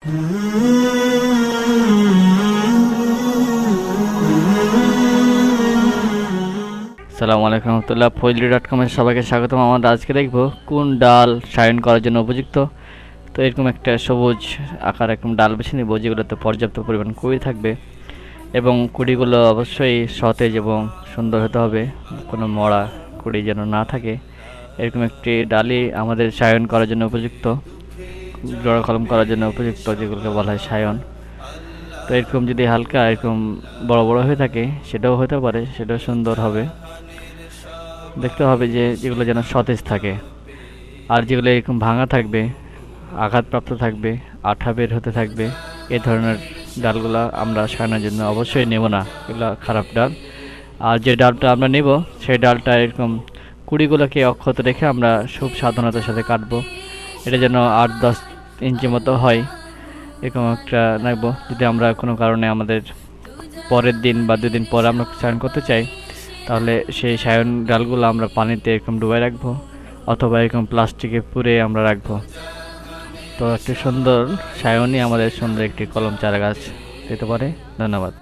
আসসালামু আলাইকুম রহমতুল্লাহ। ফজলি.com-এর সবাইকে স্বাগতম। আমরা আজকে দেখব কোন ডাল সায়ন করার জন্য উপযুক্ত। তো এরকম একটা সবুজ আকার এরকম ডাল বেছে নিব, যেগুলোতে পর্যাপ্ত পরিমাণ কুড়ি থাকবে এবং কুড়িগুলো অবশ্যই সতেজ এবং সুন্দর হতে হবে, কোনো মরা কুড়ি যেন না থাকে। এরকম একটি ডালই আমাদের সায়ন করার জন্য উপযুক্ত, জোড়া কলম করার জন্য উপযুক্ত, যেগুলোকে বলা হয় সায়ন। তো এরকম যদি হালকা এরকম বড় বড় হয়ে থাকে সেটাও হতে পারে, সেটাও সুন্দর হবে। দেখতে হবে যে যেগুলো যেন সতেজ থাকে, আর যেগুলো এরকম ভাঙা থাকবে, আঘাতপ্রাপ্ত থাকবে, আঠা বের হতে থাকবে, এই ধরনের ডালগুলো আমরা সারানোর জন্য অবশ্যই নেব না, এগুলো খারাপ ডাল। আর যে ডালটা আমরা নেব সেই ডালটা এরকম কুড়িগুলোকে অক্ষত রেখে আমরা খুব সাবধানতার সাথে কাটবো। এটা যেন 8-10 ইঞ্চি মতো হয়, এরকম একটা রাখবো। যদি আমরা কোনো কারণে আমাদের পরের দিন বা 2 দিন পরে আমরা সায়ন করতে চাই, তাহলে সেই সায়ন ডালগুলো আমরা পানিতে এরকম ডুবাই রাখবো, অথবা এরকম প্লাস্টিকে পুরে আমরা রাখবো। তো একটি সুন্দর সায়নই আমাদের সুন্দর একটি কলম চারা গাছ দিতে পারে। ধন্যবাদ।